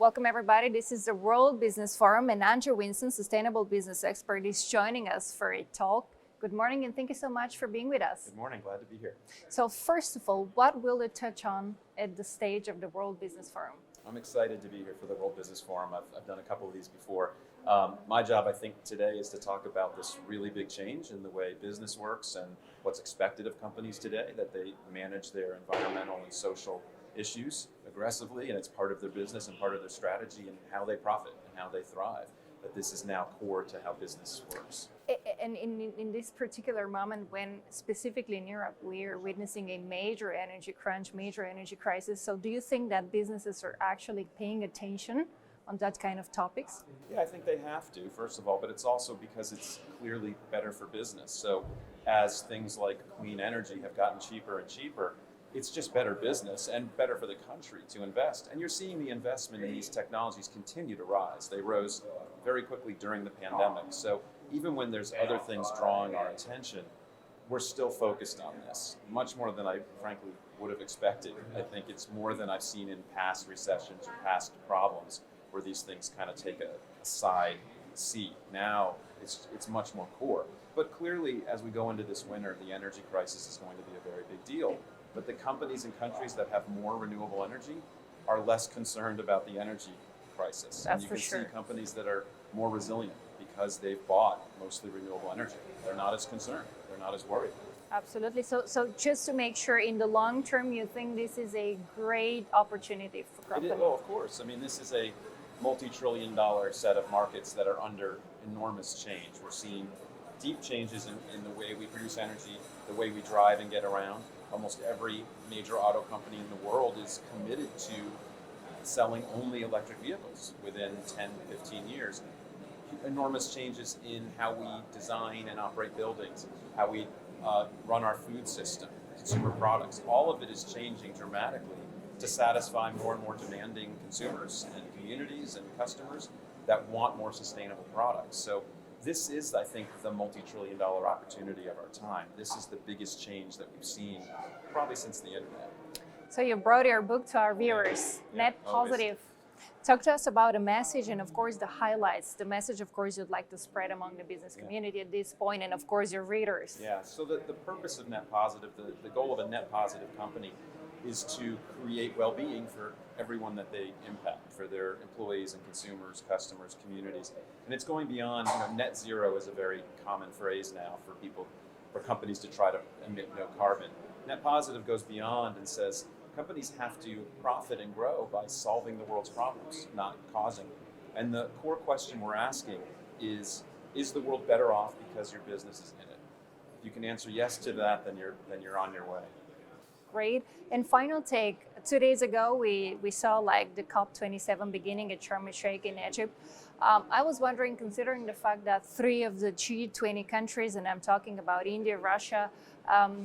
Welcome everybody. This is the World Business Forum and Andrew Winston, sustainable business expert, is joining us for a talk. Good morning and thank you so much for being with us. Good morning, glad to be here. So first of all, what will it touch on at the stage of the World Business Forum? I'm excited to be here for the World Business Forum. I've done a couple of these before. My job, I think, today is to talk about this really big change in the way business works and what's expected of companies today, that they manage their environmental and social issues aggressively, and it's part of their business and part of their strategy and how they profit and how they thrive. That this is now core to how business works. And in this particular moment, when specifically in Europe, we're witnessing a major energy crunch, major energy crisis, so do you think that businesses are actually paying attention on that kind of topics? Yeah, I think they have to, first of all, but it's also because it's clearly better for business. So as things like clean energy have gotten cheaper and cheaper, it's just better business and better for the country to invest. And you're seeing the investment in these technologies continue to rise. They rose very quickly during the pandemic. So even when there's other things drawing our attention, we're still focused on this, much more than I frankly would have expected. I think it's more than I've seen in past recessions or past problems where these things kind of take a side seat. Now it's much more core. But clearly, as we go into this winter, the energy crisis is going to be a very big deal. But the companies and countries that have more renewable energy are less concerned about the energy crisis. That's and you for can sure. see companies that are more resilient because they've bought mostly renewable energy. They're not as concerned. They're not as worried. Absolutely. So just to make sure, in the long term, you think this is a great opportunity for companies? Oh, of course. I mean, this is a multi-trillion-dollar set of markets that are under enormous change. We're seeing deep changes in the way we produce energy, the way we drive and get around. Almost every major auto company in the world is committed to selling only electric vehicles within 10, 15 years. Enormous changes in how we design and operate buildings, how we run our food system, consumer products. All of it is changing dramatically to satisfy more and more demanding consumers and communities and customers that want more sustainable products. So this is, I think, the multi-trillion-dollar opportunity of our time. This is the biggest change that we've seen probably since the internet. So you brought your book to our viewers, Net Positive. Talk to us about the message and, of course, the highlights. The message, of course, you'd like to spread among the business community at this point, and, of course, your readers. Yeah, so the purpose of Net Positive, the goal of a net positive company is to create well-being for everyone that they impact, for their employees and consumers, customers, communities. And it's going beyond, net zero is a very common phrase now for companies to try to emit no carbon. Net positive goes beyond and says companies have to profit and grow by solving the world's problems, not causing them. And the core question we're asking is the world better off because your business is in it? If you can answer yes to that, then you're on your way. Great. And final take, 2 days ago, we saw the COP27 beginning at Sharm el-Sheikh in Egypt. I was wondering, considering the fact that 3 of the G20 countries, and I'm talking about India, Russia, I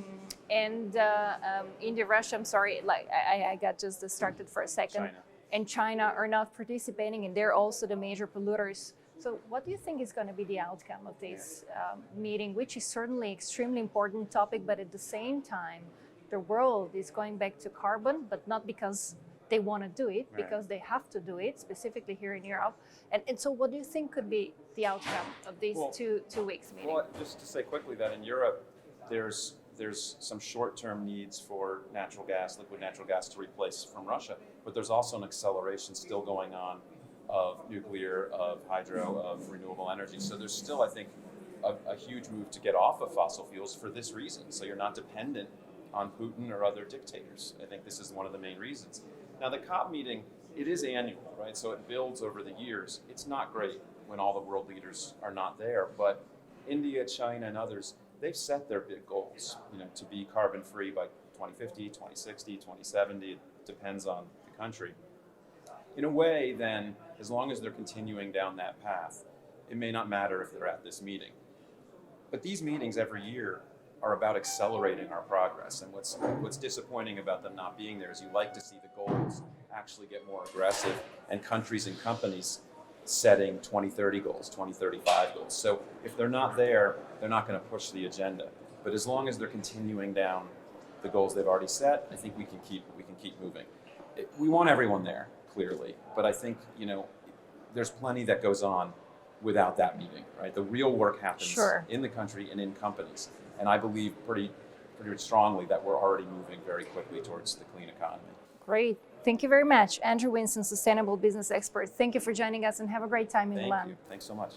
got just distracted for a second. China. And China are not participating, and they're also the major polluters. So what do you think is going to be the outcome of this meeting, which is certainly extremely important topic, but at the same time, the world is going back to carbon, but not because they want to do it, because they have to do it, specifically here in Europe. And so what do you think could be the outcome of these two weeks meeting? Well, just to say quickly that in Europe, there's some short-term needs for natural gas, liquid natural gas to replace from Russia, but there's also an acceleration still going on of nuclear, of hydro, of renewable energy. So there's still, I think, a huge move to get off of fossil fuels for this reason. So you're not dependent on Putin or other dictators. I think this is one of the main reasons. Now the COP meeting, it is annual, right? So it builds over the years. It's not great when all the world leaders are not there, but India, China, and others, they've set their big goals, to be carbon free by 2050, 2060, 2070. It depends on the country. In a way, then, as long as they're continuing down that path, it may not matter if they're at this meeting. But these meetings every year are about accelerating our progress. And what's disappointing about them not being there is you like to see the goals actually get more aggressive and countries and companies setting 2030 goals, 2035 goals. So if they're not there, they're not going to push the agenda. But as long as they're continuing down the goals they've already set, I think we can keep moving. We want everyone there. clearly. But I think, there's plenty that goes on without that meeting, right? The real work happens Sure. in the country and in companies. And I believe pretty strongly that we're already moving very quickly towards the clean economy. Great. Thank you very much. Andrew Winston, sustainable business expert. Thank you for joining us and have a great time in Thank Milan. you. Thanks so much.